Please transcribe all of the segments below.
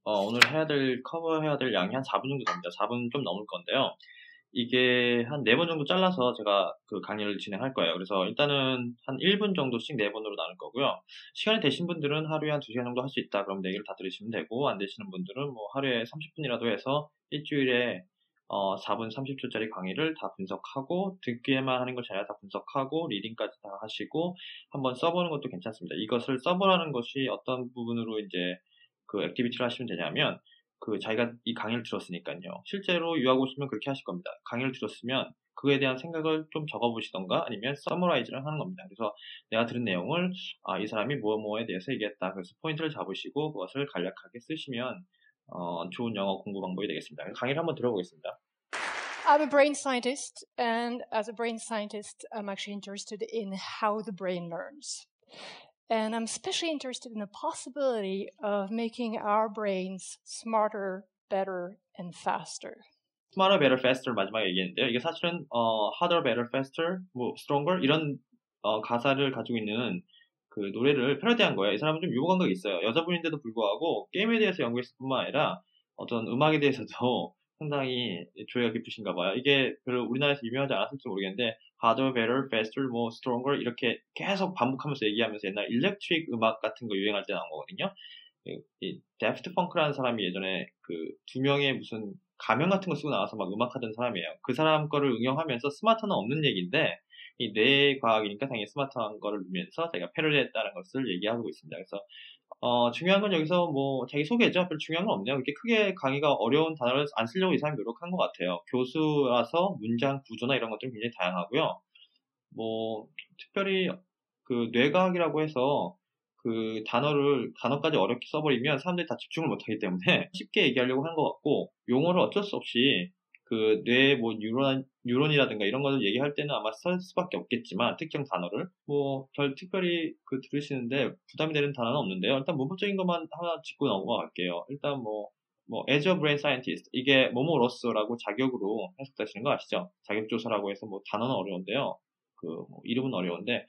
오늘 커버해야 될 양이 한 4분 정도 됩니다. 4분 좀 넘을 건데요. 이게 한 4번 정도 잘라서 제가 그 강의를 진행할 거예요. 그래서 일단은 한 1분 정도씩 4번으로 나눌 거고요. 시간이 되신 분들은 하루에 한 2시간 정도 할 수 있다. 그럼 4개를 다 들으시면 되고, 안 되시는 분들은 뭐 하루에 30분이라도 해서 일주일에 4분 30초짜리 강의를 다 분석하고, 듣기에만 하는 것이 아니라 다 분석하고, 리딩까지 다 하시고, 한번 써보는 것도 괜찮습니다. 이것을 써보라는 것이 어떤 부분으로 이제 그 액티비티를 하시면 되냐면, 자기가 이 강의를 들었으니까요. 실제로 유학 오시면 그렇게 하실 겁니다. 강의를 들었으면 그에 대한 생각을 좀 적어보시던가 아니면 서머라이즈를 하는 겁니다. 그래서 내가 들은 내용을 이 사람이 뭐뭐에 대해서 얘기했다. 그래서 포인트를 잡으시고 그것을 간략하게 쓰시면 좋은 영어 공부 방법이 되겠습니다. 강의를 한번 들어보겠습니다. I'm a brain scientist, and as a brain scientist, I'm actually interested in how the brain learns. And I'm especially interested in the possibility of making our brains smarter, better, and faster. Smarter, better, faster 마지막에 얘기했는데요. 이게 사실은 harder, better, faster, 뭐 stronger 이런 가사를 가지고 있는 그 노래를 패러디한 거예요. 이 사람은 좀 유머 감각이 있어요. 여자분인데도 불구하고 게임에 대해서 연구했을 뿐만 아니라 어떤 음악에 대해서도 상당히 조예가 깊으신가 봐요. 이게 별로 우리나라에서 유명하지 않았을지 모르겠는데 harder, better, faster, 뭐 stronger 이렇게 계속 반복하면서 얘기하면서 옛날 일렉트릭 음악 같은 거 유행할 때 나온 거거든요. 이 데프트 펑크라는 사람이 예전에 그 2명의 무슨 가면 같은 거 쓰고 나와서 막 음악하던 사람이에요. 그 사람 거를 응용하면서 스마트는 없는 얘기인데 이 뇌과학이니까 당연히 스마트한 거를 넣으면서 자기가 패러디했다는 것을 얘기하고 있습니다. 그래서 중요한 건 여기서 뭐 자기 소개죠. 별 중요한 건 없네요. 이렇게 크게 강의가 어려운 단어를 안 쓰려고 이 사람이 노력한 것 같아요. 교수라서 문장 구조나 이런 것들은 굉장히 다양하고요. 뭐 특별히 그 뇌과학이라고 해서 그 단어까지 어렵게 써버리면 사람들이 다 집중을 못하기 때문에 쉽게 얘기하려고 한 것 같고, 용어를 어쩔 수 없이 그 뇌 뭐 뉴런이라든가 이런 거를 얘기할 때는 아마 쓸 수밖에 없겠지만, 특정 단어를 뭐 별 특별히 들으시는데 부담이 되는 단어는 없는데요. 일단 문법적인 것만 하나 짚고 넘어갈게요. 일단 as a brain scientist, 이게 뭐뭐로서라고 자격으로 해석되시는 거 아시죠? 자격조사라고 해서 뭐 단어는 어려운데요. 뭐 이름은 어려운데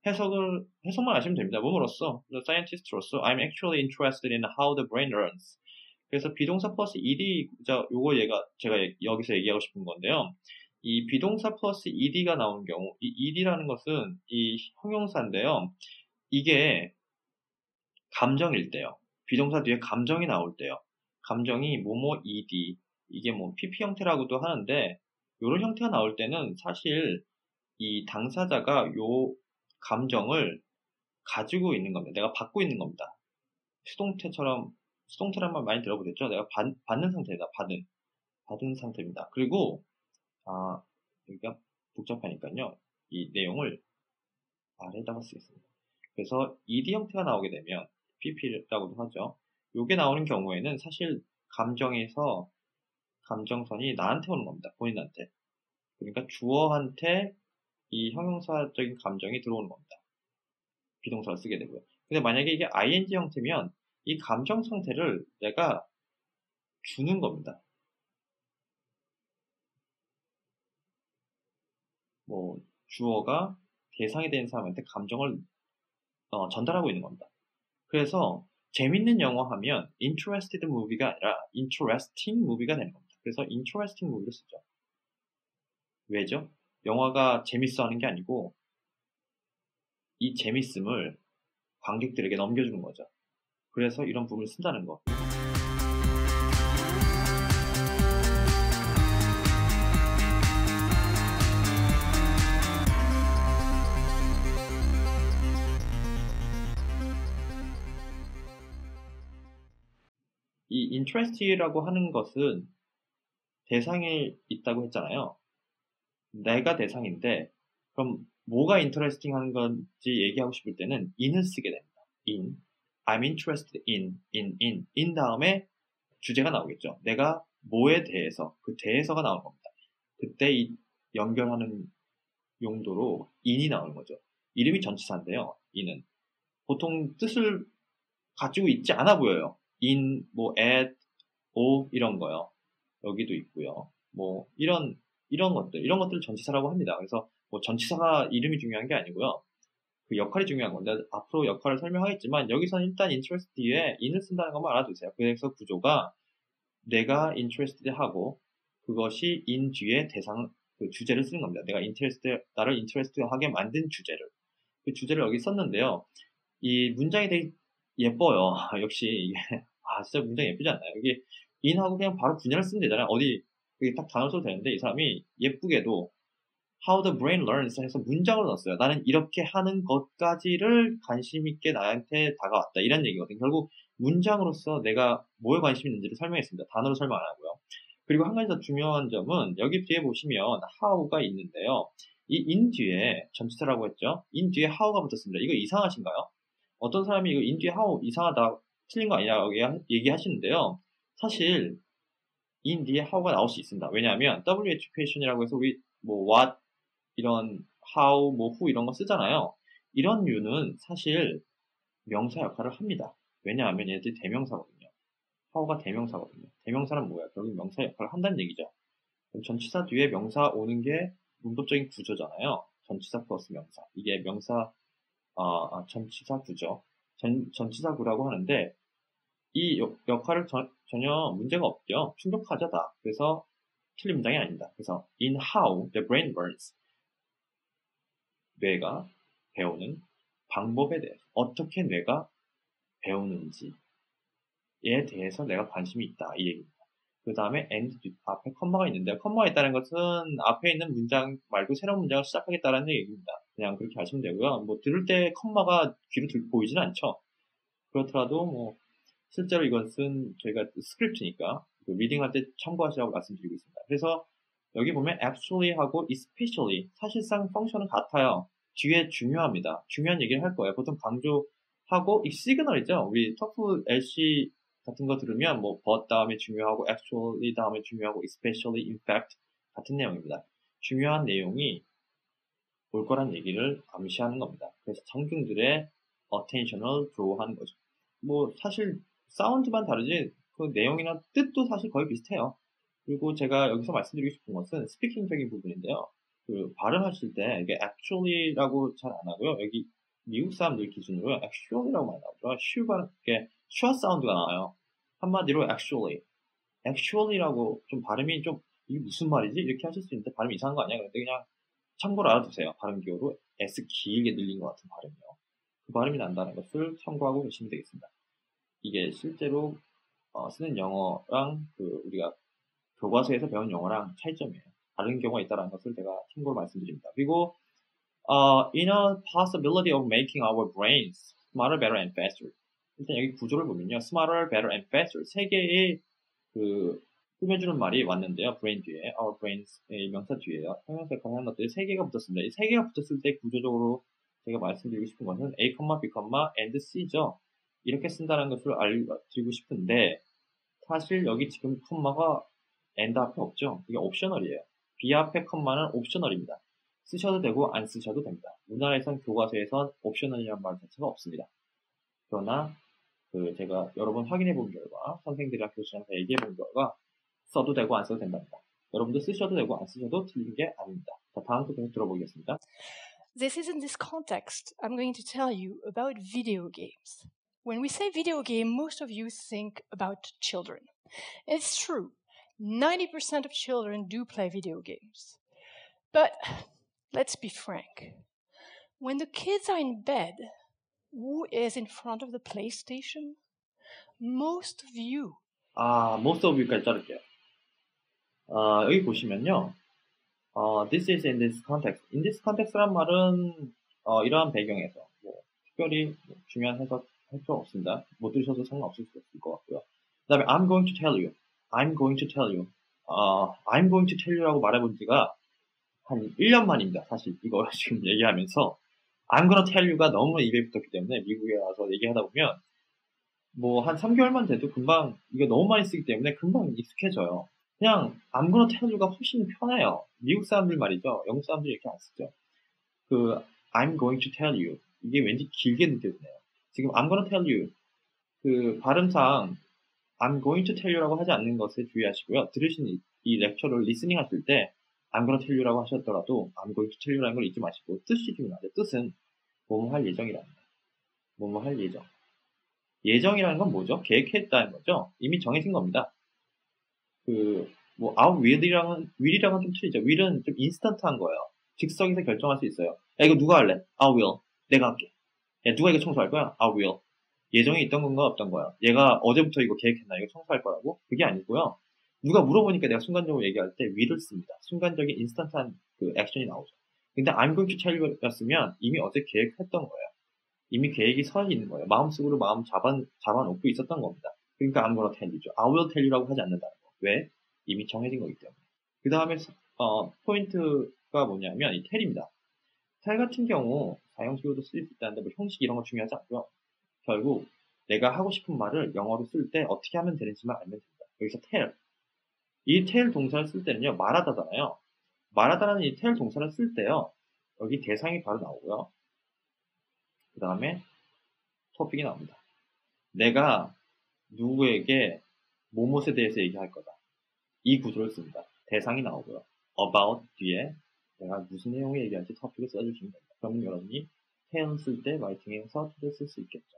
해석만 하시면 됩니다. 몸으로써, the scientist로서, I'm actually interested in how the brain learns. 그래서 비동사 플러스 ed, 제가 여기서 얘기하고 싶은 건데요. 이 비동사 플러스 ed가 나오는 경우, 이 ed라는 것은 이 형용사인데요. 이게 감정일 때요. 비동사 뒤에 감정이 나올 때요. 감정이 뭐뭐 ed, 이게 뭐 pp 형태라고도 하는데, 이런 형태가 나올 때는 사실 이 당사자가 요 감정을 가지고 있는 겁니다. 내가 받고 있는 겁니다. 수동태란 말 많이 들어보셨죠? 내가 받는 상태다. 받은 상태입니다. 그리고, 여기가 복잡하니까요. 이 내용을 아래다가 쓰겠습니다. 그래서 ed 형태가 나오게 되면, pp라고도 하죠. 요게 나오는 경우에는 사실 감정선이 나한테 오는 겁니다. 본인한테. 그러니까 주어한테 이 형용사적인 감정이 들어오는 겁니다. 비동사를 쓰게 되고요. 근데 만약에 이게 ing 형태면 이 감정 상태를 내가 주는 겁니다. 뭐 주어가 대상이 된 사람한테 감정을 전달하고 있는 겁니다. 그래서 재밌는 영어 하면 interested movie가 아니라 interesting movie가 되는 겁니다. 그래서 interesting movie를 쓰죠. 왜죠? 영화가 재밌어 하는 게 아니고 이 재밌음을 관객들에게 넘겨주는 거죠. 그래서 이런 부분을 쓴다는 거. 이 interest라고 하는 것은 대상이 있다고 했잖아요. 내가 대상인데 그럼 뭐가 interesting 하는 건지 얘기하고 싶을 때는 in을 쓰게 됩니다. in. I'm interested in 다음에 주제가 나오겠죠. 내가 뭐에 대해서, 그 대해서가 나오는 겁니다. 그때 이 연결하는 용도로 in이 나오는 거죠. 이름이 전치사인데요. in은 보통 뜻을 가지고 있지 않아 보여요. in, at, of 이런 거요. 여기도 있고요. 뭐 이런 것들 전치사라고 합니다. 그래서 뭐 전치사가 이름이 중요한 게 아니고요. 그 역할이 중요한 건데 앞으로 역할을 설명하겠지만 여기서는 일단 interest 뒤에 in을 쓴다는 것만 알아두세요. 그래서 구조가 내가 interested 하고 그것이 in 뒤에 대상 그 주제를 쓰는 겁니다. 내가 나를 interested 하게 만든 주제를 그 주제를 여기 썼는데요. 이 문장이 되게 예뻐요. 역시 이게 진짜 문장 예쁘지 않나요? 이게 in하고 그냥 바로 분열을 쓰면 되잖아요. 어디 여기 딱 단어 써도 되는데 이 사람이 예쁘게도 how the brain learns 해서 문장을 넣었어요. 나는 이렇게 하는 것까지를 관심 있게 나한테 다가왔다. 이런 얘기거든요. 결국 문장으로서 내가 뭐에 관심 있는지를 설명했습니다. 단어로 설명 안 하고요. 그리고 한 가지 더 중요한 점은 여기 뒤에 보시면 how가 있는데요. 이 in 뒤에 전치사라고 했죠. in 뒤에 how가 붙었습니다. 이거 이상하신가요? 어떤 사람이 이거 in 뒤에 how 이상하다, 틀린 거 아니냐고 얘기하시는데요. 사실 in 뒤에 how가 나올 수 있습니다. 왜냐하면 w education이라고 해서 우리 뭐 what 이런 how, 뭐 who 이런 거 쓰잖아요. 이런 류는 사실 명사 역할을 합니다. 왜냐하면 얘들이 대명사거든요. how가 대명사거든요. 대명사는 뭐야? 결국 명사 역할을 한다는 얘기죠. 그럼 전치사 뒤에 명사 오는 게 문법적인 구조잖아요. 전치사 플러스 명사. 이게 명사, 전치사 구조. 전치사구라고 하는데 이 역할을 전혀 문제가 없죠. 충족하자다. 그래서 틀린 문장이 아닙니다. 그래서 in how the brain learns 뇌가 배우는 방법에 대해서 어떻게 뇌가 배우는지에 대해서 내가 관심이 있다 이 얘기입니다. 그 다음에 and 앞에 컴마가 있는데 컴마가 있다는 것은 앞에 있는 문장 말고 새로운 문장을 시작하겠다는 얘기입니다. 그냥 그렇게 하시면 되고요. 뭐 들을 때 컴마가 귀로 보이지는 않죠. 그렇더라도 뭐 실제로 이것은 저희가 스크립트니까 그 리딩할 때 참고하시라고 말씀드리고 있습니다. 그래서 여기 보면 actually하고 especially 사실상 펑션은 같아요. 뒤에 중요합니다. 중요한 얘기를 할 거예요. 보통 강조하고 이 시그널이죠. 우리 TOEFL LC 같은 거 들으면 뭐 but 다음에 중요하고 actually 다음에 중요하고 especially in fact 같은 내용입니다. 중요한 내용이 올 거란 얘기를 암시하는 겁니다. 그래서 청중들의 attention을 draw하는 거죠. 뭐 사실 사운드만 다르지 그 내용이나 뜻도 사실 거의 비슷해요. 그리고 제가 여기서 말씀드리고 싶은 것은 스피킹적인 부분인데요. 그 발음하실 때 이게 actually라고 잘 안 하고요. 여기 미국 사람들 기준으로 actually라고 많이 나오죠. 슈 발음, 이게 슈아 사운드가 나와요. 한마디로 actually라고 좀 발음이 좀 이게 무슨 말이지? 이렇게 하실 수 있는데 발음이 이상한 거 아니야? 그런데 그냥 참고로 알아두세요. 발음 기호로 S 길게 늘린 것 같은 발음이요. 그 발음이 난다는 것을 참고하고 계시면 되겠습니다. 이게 실제로 쓰는 영어랑 그 우리가 교과서에서 배운 영어랑 차이점이에요. 다른 경우가 있다는 것을 제가 참고로 말씀드립니다. 그리고 in a possibility of making our brains smarter, better, and faster. 일단 여기 구조를 보면요, smarter, better, and faster 세 개의 그 꾸며주는 말이 왔는데요. brain 뒤에, our brains의 명사 뒤에요. 형용사 역할을 하는 것들이 세 개가 붙었습니다. 이 세 개가 붙었을 때 구조적으로 제가 말씀드리고 싶은 것은 A, B, and C죠. 이렇게 쓴다는 것을 알려드리고 싶은데 사실 여기 지금 컴마가 and 앞에 없죠. 이게 옵셔널이에요. B 앞에 컴마는 옵셔널입니다. 쓰셔도 되고 안 쓰셔도 됩니다. 우리나라에선 교과서에선 옵셔널이라는 말 자체가 없습니다. 그러나 제가 여러 번 확인해 본 결과 선생님들이랑 교수님한테 얘기해 본 결과 써도 되고 안 써도 된답니다. 여러분도 쓰셔도 되고 안 쓰셔도 틀린 게 아닙니다. 자, 다음 거 계속 들어보겠습니다. This is in this context I'm going to tell you about video games. When we say video game, most of you think about children. It's true. 90% of children do play video games. But let's be frank. When the kids are in bed, who is in front of the PlayStation? Most of you. most of you까지 자를게요. 여기 보시면요. this is in this context. in this context란 말은 이러한 배경에서 뭐 특별히 중요한 해석 할 필요 없습니다. 못 들으셔도 상관없을 수 있을 것 같고요. 그 다음에 I'm going to tell you. I'm going to tell you. I'm going to tell you라고 말해본 지가 한 1년 만입니다. 사실 이거 지금 얘기하면서 I'm gonna tell you가 너무 입에 붙었기 때문에 미국에 와서 얘기하다 보면 뭐 한 3개월만 돼도 금방 이게 너무 많이 쓰기 때문에 금방 익숙해져요. 그냥 I'm gonna tell you가 훨씬 편해요. 미국 사람들 말이죠. 영국 사람들이 이렇게 안 쓰죠. 그 I'm going to tell you 이게 왠지 길게 느껴지네요. 지금 I'm gonna tell you 그 발음상 I'm going to tell you라고 하지 않는 것에 주의하시고요. 들으신 이 렉처를 리스닝 하실 때 I'm gonna tell you라고 하셨더라도 I'm going to tell you라는 걸 잊지 마시고 뜻이 중요하죠. 뜻은 뭐뭐 할 예정이랍니다. 뭐뭐 할 예정. 예정이라는 건 뭐죠? 계획했다는 거죠. 이미 정해진 겁니다. I will이랑은 좀 틀리죠. will은 좀 인스턴트한 거예요. 즉석에서 결정할 수 있어요. 야, 이거 누가 할래? I will. 내가 할게. 야, 누가 이거 청소할 거야? I will. 예정이 있던 건가 없던 거야? 얘가 어제부터 이거 계획했나? 이거 청소할 거라고? 그게 아니고요. 누가 물어보니까 내가 순간적으로 얘기할 때 will을 씁니다. 순간적인 인스턴트한 그 액션이 나오죠. 근데 I'm going to tell you였으면 이미 어제 계획했던 거예요. 이미 계획이 서 있는 거예요. 마음속으로 마음 잡아놓고 있었던 겁니다. 그러니까 I'm gonna tell you죠. I will tell you라고 하지 않는다는 거. 왜? 이미 정해진 거기 때문에. 그 다음에 포인트가 뭐냐면 이 tell입니다. tell 같은 경우 사형식으로도 쓸 수 있다는데 뭐 형식 이런 거 중요하지 않고요. 결국 내가 하고 싶은 말을 영어로 쓸 때 어떻게 하면 되는지만 알면 됩니다. 여기서 tell. 이 tell 동사를 쓸 때는요. 말하다잖아요. 말하다라는 이 tell 동사를 쓸 때요. 여기 대상이 바로 나오고요. 그 다음에 토픽이 나옵니다. 내가 누구에게 뭐뭇에 대해서 얘기할 거다. 이 구조를 씁니다. 대상이 나오고요. about 뒤에 내가 무슨 내용을 얘기할지 토픽을 써주시면 됩니다. 그러면 여러분이 tell 쓸 때 라이팅에서 tell 쓸 수 있겠죠.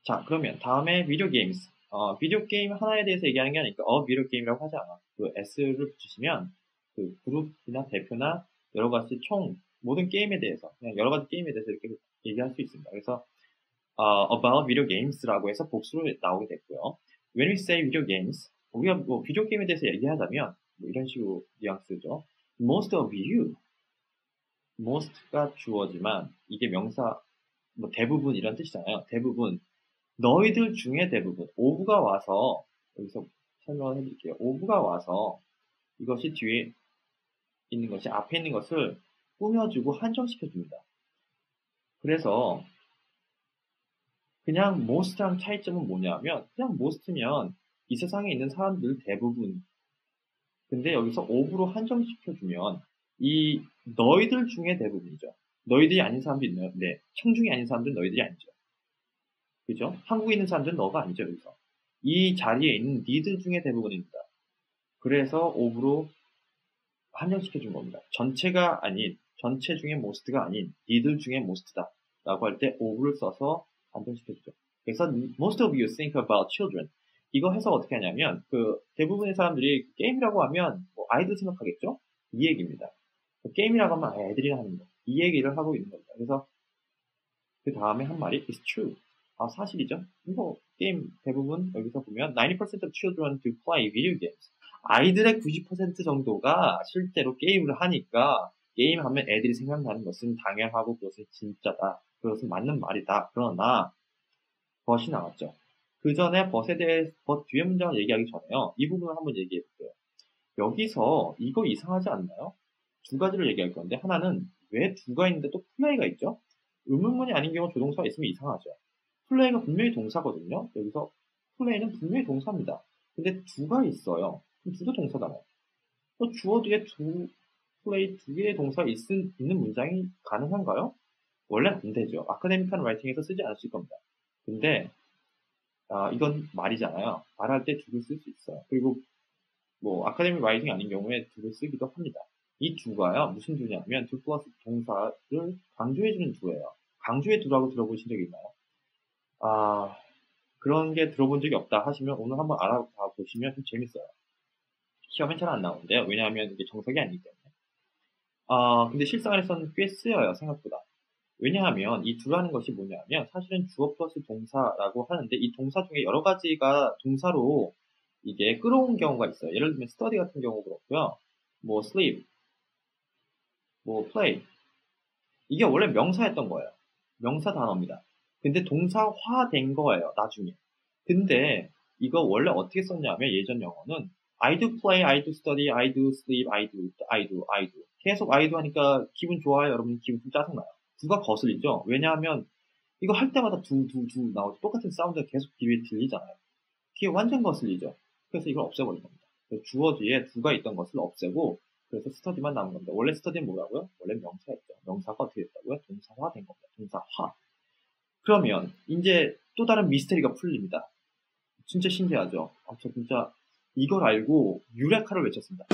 자, 그러면 다음에 비디오 게임스. 비디오 게임 하나에 대해서 얘기하는 게 아니니까 비디오 게임이라고 하지 않아. 그 S를 붙이시면 그 그룹이나 대표나 여러 가지 모든 게임에 대해서 그냥 여러 가지 게임에 대해서 이렇게 얘기할 수 있습니다. 그래서 about video games라고 해서 복수로 나오게 됐고요. When we say video games, 우리가 뭐 비디오 게임에 대해서 얘기하자면 뭐 이런 식으로 뉘앙스죠. Most of you, most가 주어지만 이게 명사 뭐 대부분 이런 뜻이잖아요. 대부분 너희들 중에 대부분 of가 와서 여기서 설명을 해드릴게요. of가 와서 이것이 뒤에 있는 것이 앞에 있는 것을 꾸며주고 한정시켜줍니다. 그래서 그냥 most랑 차이점은 뭐냐면 그냥 most면 이 세상에 있는 사람들 대부분 근데 여기서 of로 한정시켜주면 이 너희들 중에 대부분이죠. 너희들이 아닌 사람도 있나요? 네. 청중이 아닌 사람들은 너희들이 아니죠. 그죠? 한국에 있는 사람들은 너가 아니죠, 여기서. 이 자리에 있는 니들 중에 대부분입니다. 그래서 of로 한정시켜준 겁니다. 전체가 아닌, 전체 중에 most가 아닌, 니들 중에 most다. 라고 할 때 of를 써서 한정시켜주죠. 그래서 most of you think about children. 이거 해서 어떻게 하냐면, 대부분의 사람들이 게임이라고 하면, 아이들 생각하겠죠? 이 얘기입니다. 게임이라고 하면 애들이 하는 거. 이 얘기를 하고 있는 겁니다. 그래서, 그 다음에 한 말이, it's true. 사실이죠. 게임 대부분 여기서 보면 90% of children do play video games. 아이들의 90% 정도가 실제로 게임을 하니까 게임하면 애들이 생각나는 것은 당연하고 그것은 진짜다. 그것은 맞는 말이다. 그러나 벗이 나왔죠. 그 전에 벗에 대해 벗 뒤에 문장을 얘기하기 전에요. 이 부분을 한번 얘기해 볼게요. 여기서 이거 이상하지 않나요? 두 가지를 얘기할 건데 하나는 왜 두가 있는데 또 플레이가 있죠? 의문문이 아닌 경우 조동사가 있으면 이상하죠. 플레이가 분명히 동사거든요. 여기서 플레이는 분명히 동사입니다. 근데 두가 있어요. 그럼 두도 동사잖아요. 주어 뒤에 플레이 두 개의 동사가 있는 문장이 가능한가요? 원래 안 되죠. 아카데믹한 라이팅에서 쓰지 않을 겁니다. 근데 이건 말이잖아요. 말할 때 두를 쓸 수 있어요. 그리고 아카데믹 라이팅 아닌 경우에 두를 쓰기도 합니다. 이 두가요. 무슨 두냐면 두 플러스 동사를 강조해주는 두예요. 강조의 두라고 들어보신 적 있나요? 그런 게 들어본 적이 없다 하시면 오늘 한번 알아봐 보시면 좀 재밌어요. 시험엔 잘 안 나오는데요. 왜냐하면 이게 정석이 아니기 때문에. 근데 실생활에서는 꽤 쓰여요, 생각보다. 왜냐하면 이 두라는 것이 뭐냐면 사실은 주어 플러스 동사라고 하는데 이 동사 중에 여러 가지가 동사로 이게 끌어온 경우가 있어요. 예를 들면 study 같은 경우 그렇고요. sleep, play. 이게 원래 명사였던 거예요. 명사 단어입니다. 근데 동사화된 거예요, 나중에. 근데 이거 원래 어떻게 썼냐면 예전 영어는 I do play, I do study, I do sleep, I do. 계속 I do 하니까 기분 좋아요, 여러분. 기분 좀 짜증나요. 두가 거슬리죠? 왜냐하면 이거 할 때마다 두 나오죠. 똑같은 사운드가 계속 귀에 들리잖아요. 귀에 완전 거슬리죠? 그래서 이걸 없애버린 겁니다. 주어 뒤에 두가 있던 것을 없애고 그래서 study만 남은 겁니다. 원래 study는 뭐라고요? 원래 명사였죠. 명사가 어떻게 됐다고요? 동사화된 겁니다. 동사화. 그러면 이제 또 다른 미스터리가 풀립니다. 진짜 신기하죠? 저 진짜 이걸 알고 유레카를 외쳤습니다.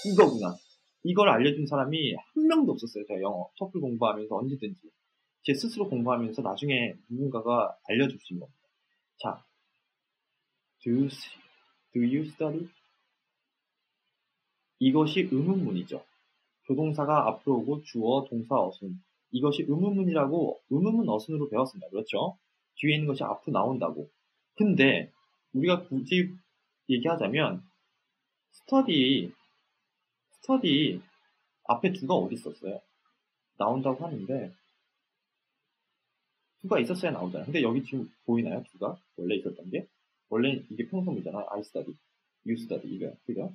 이거구나. 이걸 알려준 사람이 한 명도 없었어요. 제가 영어, 토플 공부하면서 언제든지. 제 스스로 공부하면서 나중에 누군가가 알려줄 수 있는 겁니다. 자, do you study? 이것이 의문문이죠. 조동사가 앞으로 오고 주어, 동사, 어순. 이것이 의문문이라고 의문문 어순으로 배웠습니다. 그렇죠? 뒤에 있는 것이 앞으로 나온다고. 근데 우리가 굳이 얘기하자면 study 앞에 두가 어디 있었어요? 나온다고 하는데 두가 있었어야 나오잖아요. 근데 여기 지금 보이나요? 두가 원래 있었던 게? 원래 이게 평소문이잖아요. I study, you study 이거요. 그죠?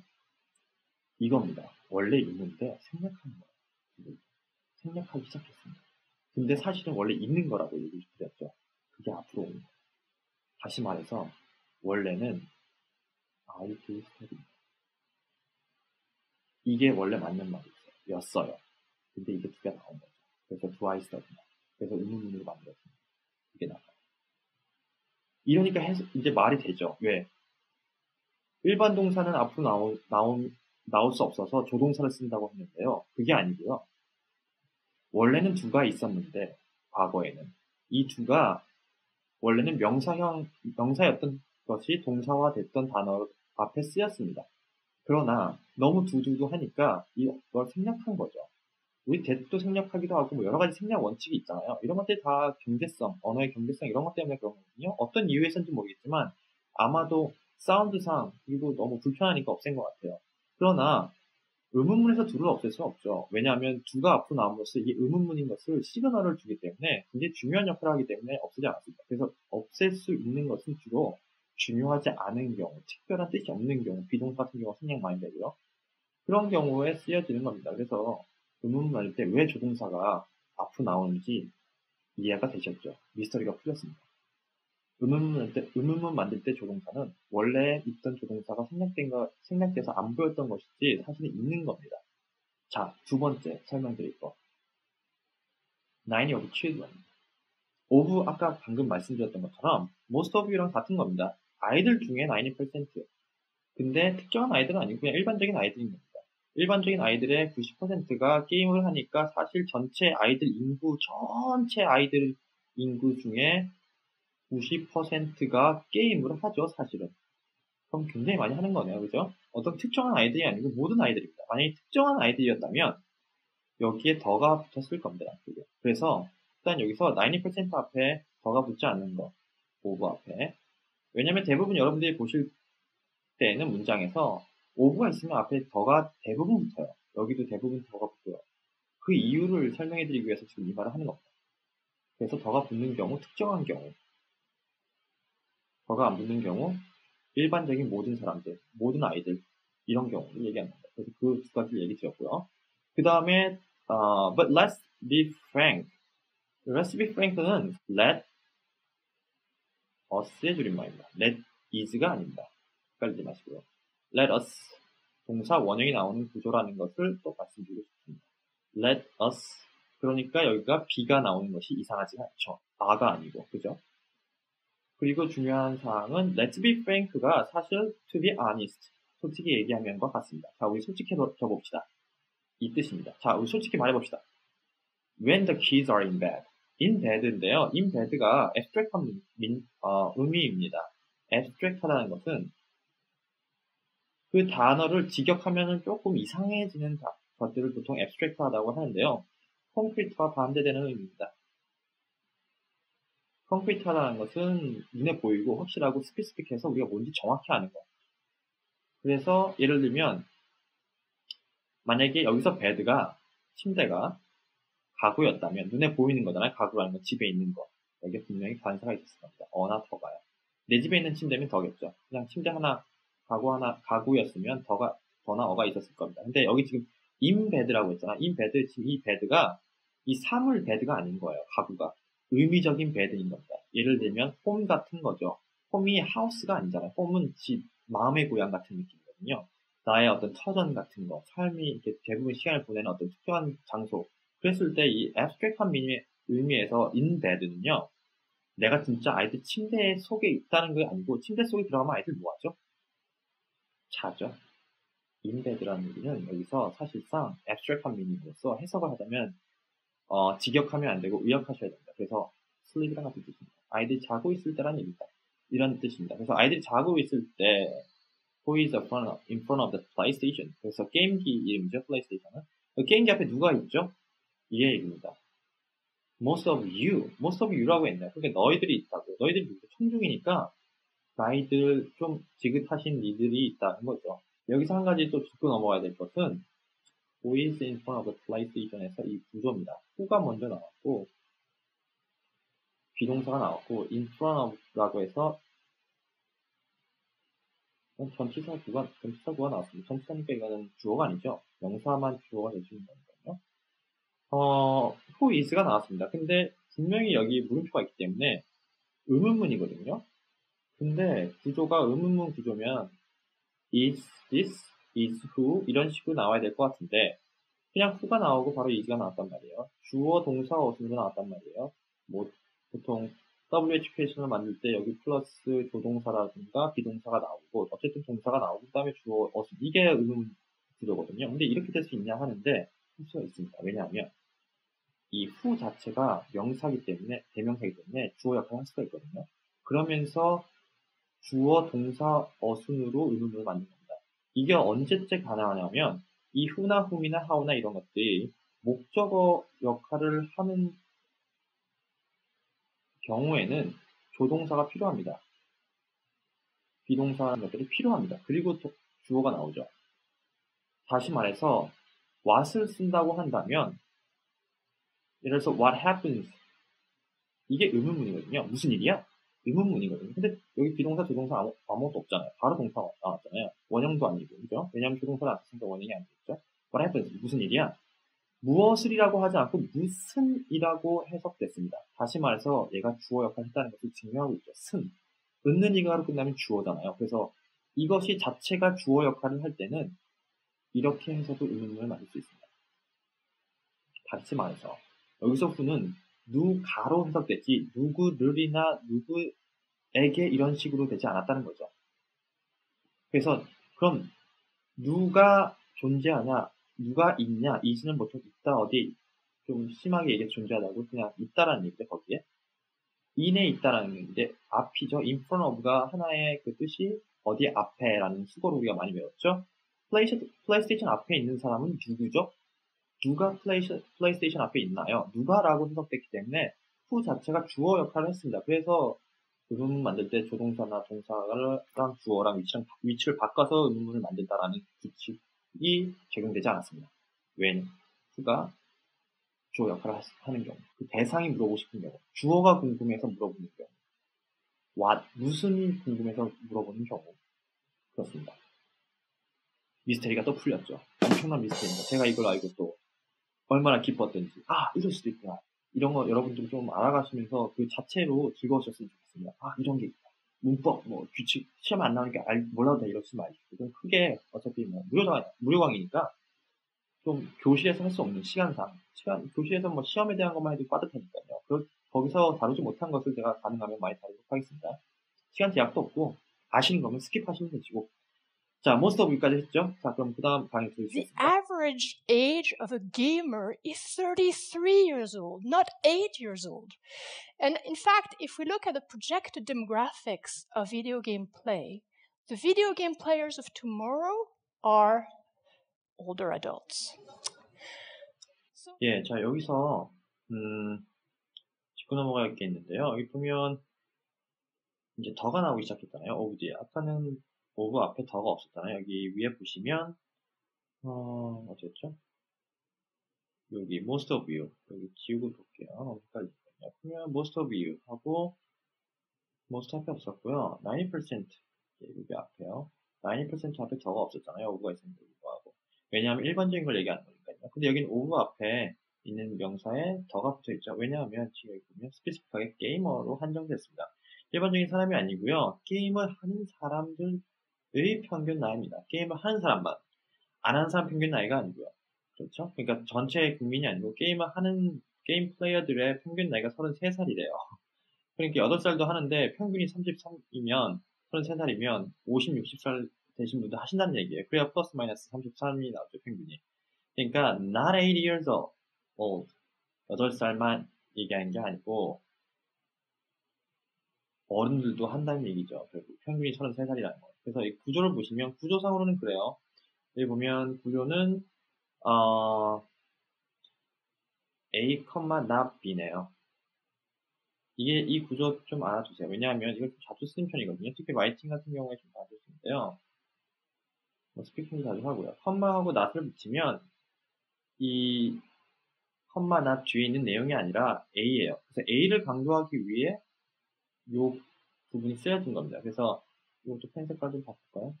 이겁니다. 원래 있는데 생략하는 거예요. 생략하기 시작했습니다. 근데 사실은 원래 있는 거라고 얘기를 드렸죠. 그게 앞으로 오는 거예요. 다시 말해서 원래는 I do study. 이게 원래 맞는 말이었어요. 근데 이게 두 개가 나온 거죠. 그래서 do I study. 그래서 의문문으로 만들었습니다. 이게 나와요. 이러니까 이제 말이 되죠. 왜? 일반 동사는 앞으로 나올 수 없어서 조동사를 쓴다고 했는데요. 그게 아니고요. 원래는 두가 있었는데 과거에는 이 두가 원래는 명사였던 것이 동사화됐던 단어 앞에 쓰였습니다. 그러나 너무 두두두 하니까 이걸 생략한 거죠. 우리 that도 생략하기도 하고 뭐 여러 가지 생략 원칙이 있잖아요. 이런 것들이 다 경제성, 언어의 경제성 이런 것 때문에 그런 거거든요. 어떤 이유에서인지 모르겠지만 아마도 사운드상 그리고 너무 불편하니까 없앤 것 같아요. 그러나 의문문에서 두를 없앨 수는 없죠. 왜냐하면 두가 앞으로 나옴으로써 이게 의문문인 것을 시그널을 주기 때문에 굉장히 중요한 역할을 하기 때문에 없애지 않았습니다. 그래서 없앨 수 있는 것은 주로 중요하지 않은 경우, 특별한 뜻이 없는 경우, 비동사 같은 경우가 생략 많이 되고요. 그런 경우에 쓰여지는 겁니다. 그래서 의문문 만들 때 왜 조동사가 앞으로 나오는지 이해가 되셨죠? 미스터리가 풀렸습니다. 의문문 만들 때 조동사는 원래 있던 조동사가 생략돼서 안 보였던 것이지 사실은 있는 겁니다. 자, 두 번째 설명드릴 거. Nine of children. of 아까 방금 말씀드렸던 것처럼 most of you랑 같은 겁니다. 아이들 중에 90%. 근데 특정한 아이들은 아니고 그냥 일반적인 아이들인 겁니다. 일반적인 아이들의 90%가 게임을 하니까 사실 전체 아이들 인구 중에 90%가 게임을 하죠, 사실은. 그럼 굉장히 많이 하는 거네요, 그죠? 어떤 특정한 아이들이 아니고 모든 아이들입니다. 만약에 특정한 아이들이었다면 여기에 더가 붙었을 겁니다. 그래서 일단 여기서 90% 앞에 더가 붙지 않는 거, over 앞에. 왜냐면 대부분 여러분들이 보실 때는 문장에서 over가 있으면 앞에 더가 대부분 붙어요. 여기도 대부분 더가 붙고요. 그 이유를 설명해드리기 위해서 지금 이 말을 하는 겁니다. 그래서 더가 붙는 경우, 특정한 경우, 더가 안 붙는 경우, 일반적인 모든 사람들, 모든 아이들, 이런 경우를 얘기하는 겁니다. 그래서 그 두 가지 얘기 드렸고요. 그 다음에, but let's be frank. Let's be frank는 let us의 줄임말입니다. let is가 아닙니다. 헷갈리지 마시고요. let us, 동사 원형이 나오는 구조라는 것을 또 말씀드리고 싶습니다. let us, 그러니까 여기가 be가 나오는 것이 이상하지 않죠. a가 아니고, 그죠? 그리고 중요한 사항은 let's be frank가 사실 to be honest, 솔직히 얘기하면과 같습니다. 자, 우리 솔직해져 봅시다. 이 뜻입니다. 자, 우리 솔직히 말해봅시다. When the kids are in bed. in bed인데요. in bed가 abstract한 의미입니다. abstract하다는 것은 그 단어를 직역하면 조금 이상해지는 것들을 보통 abstract하다고 하는데요. concrete와 반대되는 의미입니다. concrete하다는 것은 눈에 보이고 확실하고 스페시픽해서 우리가 뭔지 정확히 아는 거. 그래서 예를 들면 만약에 여기서 bed가 침대가 가구였다면 눈에 보이는 거잖아요. 가구라는 건 집에 있는 거. 여기에 분명히 관사가 있었을 겁니다. 어나 더가요. 내 집에 있는 침대면 더겠죠. 그냥 침대 하나, 가구였으면 더나 어가 있었을 겁니다. 근데 여기 지금 in bed라고 했잖아. in bed, 지금 이 bed가 이 사물 bed가 아닌 거예요. 가구가. 의미적인 bed인 겁니다. 예를 들면 home 같은 거죠. home이 house가 아니잖아요. home은 집, 마음의 고향 같은 느낌이거든요. 나의 어떤 터전 같은 거, 삶이 이렇게 대부분 시간을 보내는 어떤 특정한 장소. 그랬을 때 이 abstract한 의미에서 in bed는요, 내가 진짜 아이들 침대 속에 있다는 게 아니고, 침대 속에 들어가면 아이들 뭐 하죠? 자죠. in bed라는 얘기는 여기서 사실상 abstract한 meaning으로서 해석을 하자면, 직역하면 안 되고 의역하셔야 됩니다. 그래서 sleep이랑 같은 뜻입니다. 아이들이 자고 있을 때란 얘기다. 이런 뜻입니다. 그래서 아이들이 자고 있을 때 who is in front of the PlayStation. 그래서 게임기 이름이죠. 플레이스테이션은. 게임기 앞에 누가 있죠? 이의 얘기입니다. most of you라고 했나요? 그러니까 너희들이 있다고. 너희들이 청중이니까 나이들 좀 지긋하신 이들이 있다는 거죠. 여기서 한 가지 또 짚고 넘어가야 될 것은 who is in front of the PlayStation에서 이 구조입니다. who가 먼저 나왔고 비동사가 나왔고 in front of라고 해서 전치사 구가 나왔습니다. 전치사니까 이거는 주어가 아니죠. 명사만 주어가 될 수 있는 거니까요. who is가 나왔습니다. 근데 분명히 여기 물음표가 있기 때문에 의문문이거든요. 근데 구조가 의문문 구조면 is this, is who 이런 식으로 나와야 될 것 같은데 그냥 who가 나오고 바로 is가 나왔단 말이에요. 주어, 동사, 어순으로 나왔단 말이에요. 뭐 보통 WHQS를 만들 때 여기 플러스 조동사라든가 비동사가 나오고 어쨌든 동사가 나오고 그다음에 주어, 어순 이게 의문 구조거든요. 근데 이렇게 될 수 있냐 하는데 할 수가 있습니다. 왜냐하면 이 who 자체가 명사이기 때문에 대명사이기 때문에 주어 역할을 할 수가 있거든요. 그러면서 주어, 동사, 어순으로 의문문을 만든 겁니다. 이게 언제쯤 가능하냐면 이 who나 whom이나 how나 이런 것들이 목적어 역할을 하는 경우에는 조동사가 필요합니다. 비동사 것들이 필요합니다. 그리고 또 주어가 나오죠. 다시 말해서 what을 쓴다고 한다면 예를 들어서 what happens 이게 의문문이거든요. 무슨 일이야? 의문문이거든요. 근데 여기 비동사, 조동사 아무것도 없잖아요. 바로 동사가 나왔잖아요. 원형도 아니고, 그죠? 왜냐하면 조동사를 안 썼으니까 원형이 안 되겠죠? What happens? 무슨 일이야? 무엇을이라고 하지 않고 무슨이라고 해석됐습니다. 다시 말해서 얘가 주어 역할을 했다는 것을 증명하고 있죠. 슨. 은는 이가로 끝나면 주어잖아요. 그래서 이것이 자체가 주어 역할을 할 때는 이렇게 해서도 의문문을 만들 수 있습니다. 다시 말해서 여기서 who는 누가로 해석됐지 누구를이나 누구에게 이런 식으로 되지 않았다는 거죠. 그래서 그럼 누가 존재하냐, 누가 있냐, is는 보통 있다 어디 좀 심하게 얘기해 존재하다고 그냥 있다라는 얘기죠. 거기에 in에 있다라는 얘기인데 앞이죠. in front of가 하나의 그 뜻이 어디 앞에라는 수거를 우리가 많이 배웠죠. 플레이스테이션 앞에 있는 사람은 누구죠? 누가 플레이스테이션 앞에 있나요? 누가라고 해석됐기 때문에 who 자체가 주어 역할을 했습니다. 그래서 의문문 만들 때 조동사나 동사랑 주어랑 위치를 바꿔서 의문문을 만든다라는 규칙이 적용되지 않았습니다. 왜냐? who가 주어 역할을 하는 경우, 그 대상이 물어보고 싶은 경우, 주어가 궁금해서 물어보는 경우, 무슨이 궁금해서 물어보는 경우, 그렇습니다. 미스테리가 또 풀렸죠. 엄청난 미스테리입니다. 제가 이걸 알고 또 얼마나 기뻤던지, 이럴 수도 있구나. 이런 거 여러분들 좀 알아가시면서 그 자체로 즐거우셨으면 좋겠습니다. 이런 게 있다. 문법, 뭐, 규칙, 시험 안 나오니까 몰라도 돼. 이러지 마시고. 좀 크게, 어차피 뭐, 무료강의니까 좀 교실에서 할 수 없는 교실에서 뭐 시험에 대한 것만 해도 빠듯하니까요. 거기서 다루지 못한 것을 제가 가능하면 많이 다루도록 하겠습니다. 시간 제약도 없고, 아시는 거면 스킵하시면 되시고. 자, most of you까지 했죠? 자, 그럼 그 다음 강의 The 들으시겠습니다. average age of a gamer is 33 years old, not 8 years old. And in fact, if we look at the projected demographics of video game play, the video game players of tomorrow are older adults. 예, 자, 여기서, 짚고 넘어갈 게 있는데요. 여기 보면, 이제 더가 나오기 시작했잖아요. of 뒤에. 아까는 of 앞에 더가 없었잖아요. 여기 위에 보시면, 어디였죠? 여기 most of you. 여기 지우고 볼게요. 너무 헷갈리거든요. 그러면 most of you 하고, most 앞에 없었고요. 90%. 여기 앞에요. 90% 앞에 더가 없었잖아요. of가 있었는데 불구하고. 왜냐하면 일반적인 걸 얘기하는 거니까요. 근데 여기는 of 앞에 있는 명사에 더가 붙어 있죠. 왜냐하면 지금 여기 보면 스페시픽하게 게이머로 한정됐습니다. 일반적인 사람이 아니고요. 게임을 하는 사람들을 평균 나이입니다. 게임을 하는 사람만. 안 하는 사람 평균 나이가 아니고요. 그렇죠? 그러니까 전체 국민이 아니고 게임을 하는 게임 플레이어들의 평균 나이가 33살이래요. 그러니까 8살도 하는데 평균이 33이면 33살이면 50, 60살 되신 분도 하신다는 얘기예요. 그래야 플러스 마이너스 33이 나오죠, 평균이. 그러니까 not 80 years old. 8살만 얘기하는 게 아니고 어른들도 한다는 얘기죠. 결국 평균이 33살이라는 거예요. 그래서 이 구조를 보시면 구조상으로는 그래요. 여기 보면 구조는 A, not B네요. 이 구조 좀 알아두세요. 왜냐하면 이걸 좀 자주 쓰는 편이거든요. 특히 라이팅 같은 경우에 좀 자주 쓰는데요. 스피킹도 자주 하고요. 컴마하고 not을 붙이면 이 컴마 not 뒤에 있는 내용이 아니라 A예요. 그래서 A를 강조하기 위해 이 부분이 쓰여진 겁니다. 그래서 이것도 펜 색깔 좀 바꿀까요?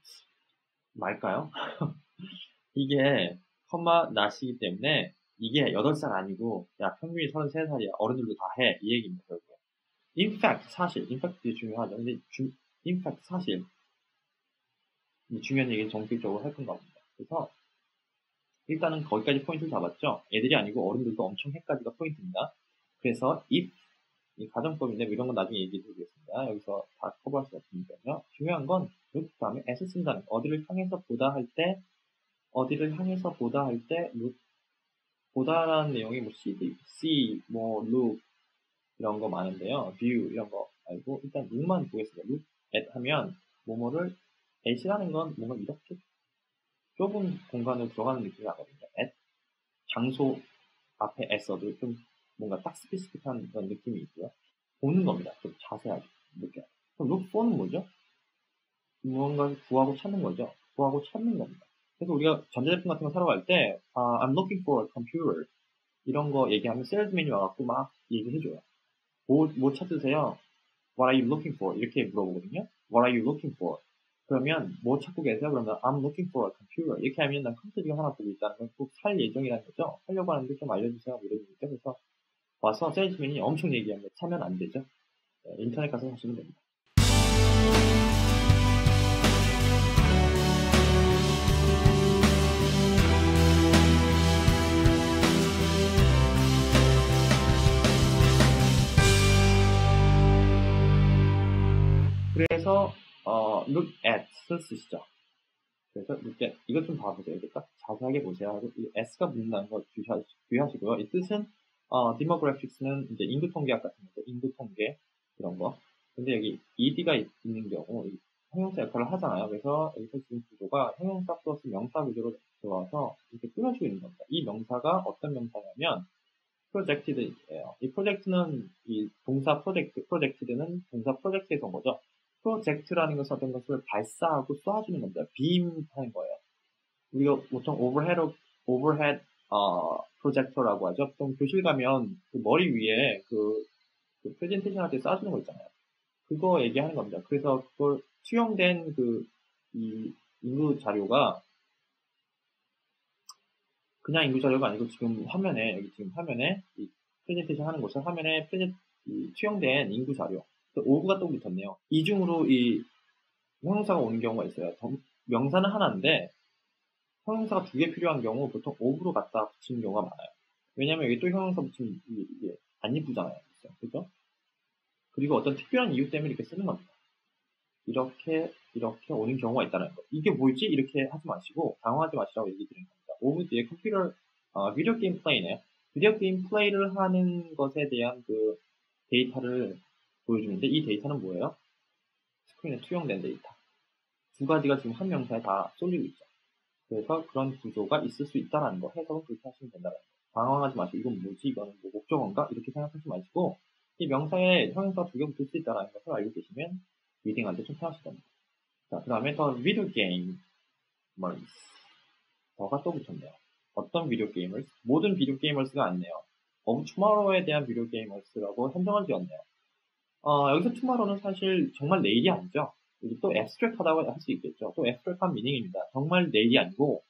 말까요? 이게 컴마 not이기 때문에 이게 8살 아니고 야 평균이 33살이야. 어른들도 다 해. 이 얘기입니다. 결국에. In fact 사실 in fact 되게 중요하죠. 근데 in fact 사실 중요한 얘기는 정식적으로 할 건가 봅니다. 그래서 일단은 거기까지 포인트를 잡았죠. 애들이 아니고 어른들도 엄청 해까지가 포인트입니다. 그래서 if 이 가정법인데 이런 건 나중에 얘기해 드리겠습니다. 여기서 다 커버할 수 없으니까요. 중요한 건 look 다음에 as 쓴다는 거. 어디를 향해서 보다 할 때 look 보다라는 내용이 뭐 see, 뭐 look 이런 거 많은데요. view 이런 거 알고 일단 look만 보겠습니다. look at 하면 뭐뭐를 at이라는 건 뭔가 이렇게 좁은 공간으로 들어가는 느낌이 나거든요. at 장소 앞에 s어도 좀 뭔가 딱 스페시픽한 그런 느낌이 있고요. 보는 겁니다. 좀 자세하게 이렇게. 그럼 look for는 뭐죠? 무언가를 구하고 찾는 거죠. 구하고 찾는 겁니다. 그래서 우리가 전자제품 같은 거 사러 갈 때 I'm looking for a computer 이런 거 얘기하면 세일즈맨이 와갖고 막 얘기해줘요. 뭐 찾으세요? What are you looking for? 이렇게 물어보거든요. What are you looking for? 그러면 뭐 찾고 계세요? 그러면 I'm looking for a computer. 이렇게 하면 난 컴퓨터 지금 하나 보고 있다는 건 꼭 살 예정이라는 거죠. 살려고 하는데 좀 알려주세요. 이런 얘기죠. 그래서 와서 세일즈맨이 엄청 얘기하면 사면 안 되죠. 네, 인터넷 가서 사시면 됩니다. 그래서 look at을 쓰시죠. 그래서 look at 이것 좀 봐보세요. 이렇게 딱 자세하게 보세요. 이 s가 붙는다는 거 주의하시고요. 이 뜻은 demographics는 이제 인구 통계학 같은 거죠. 인구 통계 이런 거. 근데 여기 ed가 있는 경우 형용사 역할을 하잖아요. 그래서 여기서 지금 구조가 형용사 플러스 명사 구조로 들어와서 이렇게 꾸며지고 있는 겁니다. 이 명사가 어떤 명사냐면 프로젝트드예요. 이 프로젝트는 이 동사 프로젝트는 동사 프로젝트에서 온 거죠. 프로젝트라는 것은 어떤 것을 발사하고 쏴주는 겁니다. 빔 하는 거예요. 우리가 보통 오버헤드 프로젝터라고 하죠. 보통 교실 가면 그 머리 위에 그 프레젠테이션 할 때 쏴주는 거 있잖아요. 그거 얘기하는 겁니다. 그래서 그걸 수용된 이 인구 자료가 그냥 인구 자료가 아니고 지금 화면에 이 프레젠테이션 하는 곳에 화면에 수용된 인구 자료 오브가 또 붙었네요. 이중으로 이 형용사가 오는 경우가 있어요. 명사는 하나인데 형용사가 2개 필요한 경우 보통 오브로 갖다 붙이는 경우가 많아요. 왜냐면 여기 또 형용사 붙이면 이게 안 이쁘잖아요. 그죠? 그리고 어떤 특별한 이유 때문에 이렇게 쓰는 겁니다. 이렇게 오는 경우가 있다는 거. 이게 뭐지? 이렇게 하지 마시고 당황하지 마시라고 얘기 드리는 겁니다. 오브 뒤에 컴퓨터 비디오 게임 플레이네요. 비디오 게임 플레이를 하는 것에 대한 그 데이터를 보여주는데 이 데이터는 뭐예요? 스크린에 투영된 데이터. 두 가지가 지금 한 명사에 다 쏠리고 있죠. 그래서 그런 구조가 있을 수 있다라는 거. 해석은 그렇게 하시면 된다는 거. 당황하지 마시고 이건 뭐지? 이거는 뭐 목적어인가? 이렇게 생각하지 마시고 이 명사에 형용사가 2개 붙을 수 있다는 것을 알고 계시면 리딩할 때 좀 편하실 겁니다. 자, 그 다음에 더 비디오 게이머스. 더가 또 붙었네요. 어떤 비디오 게이머스? 모든 비디오 게이머스가 아니네요. of tomorrow에 대한 비디오 게이머스라고 선정을 지었네요. 여기서 tomorrow는 사실 정말 내일이 아니죠. 여기 또 abstract하다고 할 수 있겠죠. 또 abstract한 미닝입니다. 정말 내일이 아니고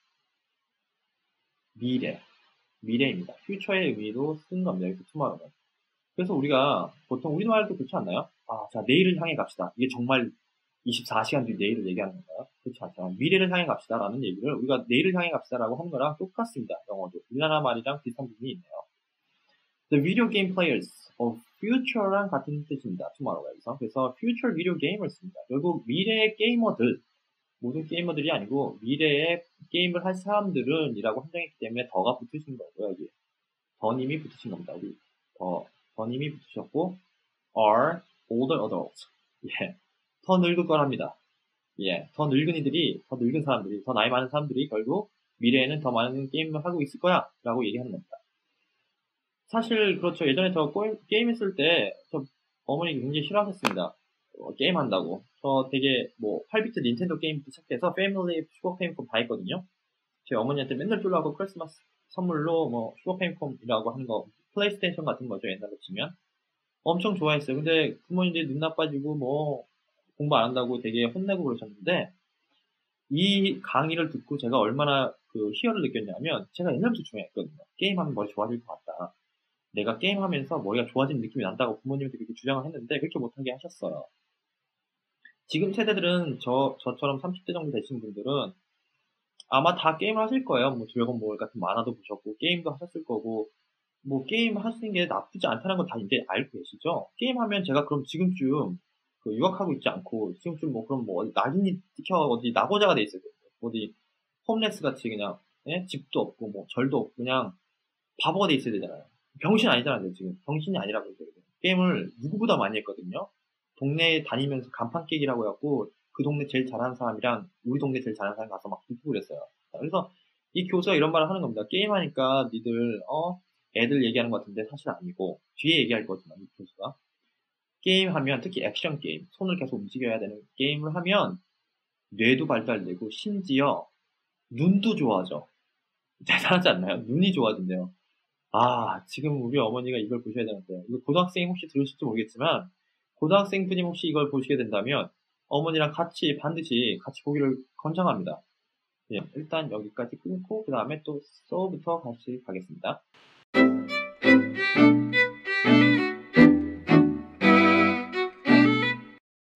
미래입니다. future의 의미로 쓴 겁니다. 여기서 tomorrow는. 그래서 우리가 보통 우리말도 그렇지 않나요? 자, 내일을 향해 갑시다. 이게 정말 24시간 뒤 내일을 얘기하는 건가요? 그렇지 않죠. 미래를 향해 갑시다라는 얘기를 우리가 내일을 향해 갑시다라고 하는 거랑 똑같습니다. 영어도. 우리나라 말이랑 비슷한 부분이 있네요. The video game players of future랑 같은 뜻입니다. tomorrow 여기서. 그래서 future video gamer 씁니다. 결국 미래의 게이머들, 모든 게이머들이 아니고 미래의 게임을 할 사람들은 이라고 한정했기 때문에 더가 붙으신 거고요. 여기 더님이 붙으신 겁니다. 여기 더님이 붙으셨고 are older adults. 예, 더 늙을 거랍니다. 예, 더 늙은이들이, 더 늙은 사람들이, 더 나이 많은 사람들이 결국 미래에는 더 많은 게임을 하고 있을 거야 라고 얘기하는 겁니다. 사실 그렇죠. 예전에 저 게임 했을 때 저 어머니 굉장히 싫어하셨습니다. 게임 한다고. 저 되게 뭐 8비트 닌텐도 게임부터 시작해서 패밀리 슈퍼 페미콤 다 했거든요. 제 어머니한테 맨날 쫄라고 크리스마스 선물로 뭐 슈퍼 페미콤이라고 하는 거 플레이스테이션 같은 거죠. 옛날로 치면 엄청 좋아했어요. 근데 부모님들이 눈 나빠지고 뭐 공부 안 한다고 되게 혼내고 그러셨는데 이 강의를 듣고 제가 얼마나 그 희열을 느꼈냐면 제가 옛날부터 중요했거든요. 게임하면 머리 좋아질 것 같다. 내가 게임하면서 머리가 좋아지는 느낌이 난다고 부모님한테 그렇게 주장을 했는데 그렇게 못하게 하셨어요. 지금 세대들은 저처럼 30대 정도 되신 분들은 아마 다 게임을 하실 거예요. 뭐 드래곤볼 같은 만화도 보셨고 게임도 하셨을 거고 뭐 게임 하시는 게 나쁘지 않다는 건 다 이제 알고 계시죠? 게임하면 제가 그럼 지금쯤 그 유학하고 있지 않고 지금쯤 뭐 그럼 뭐 어디 낙인이 찍혀 어디 낙오자가 돼 있어요. 어디 홈레스 같이 그냥 예? 집도 없고 뭐 절도 없고 그냥 바보가 돼 있어야 되잖아요. 병신 아니잖아요, 지금. 병신이 아니라고 해요. 게임을 누구보다 많이 했거든요. 동네에 다니면서 간판 깨기라고 해갖고, 그 동네 제일 잘하는 사람이랑 우리 동네 제일 잘하는 사람 가서 막 붙고 그랬어요. 그래서 이 교수가 이런 말을 하는 겁니다. 게임하니까 니들, 애들 얘기하는 것 같은데 사실 아니고, 뒤에 얘기할 거지만, 이 교수가. 게임하면, 특히 액션 게임, 손을 계속 움직여야 되는 게임을 하면, 뇌도 발달되고, 심지어, 눈도 좋아져. 대단하지 않나요? 눈이 좋아진대요. 지금 우리 어머니가 이걸 보셔야 되는데, 이거 고등학생이 혹시 들으실지 모르겠지만, 고등학생 분이 혹시 이걸 보시게 된다면, 어머니랑 같이 반드시 같이 보기를 권장합니다. 예, 일단 여기까지 끊고, 그 다음에 또 서부터 같이 가겠습니다.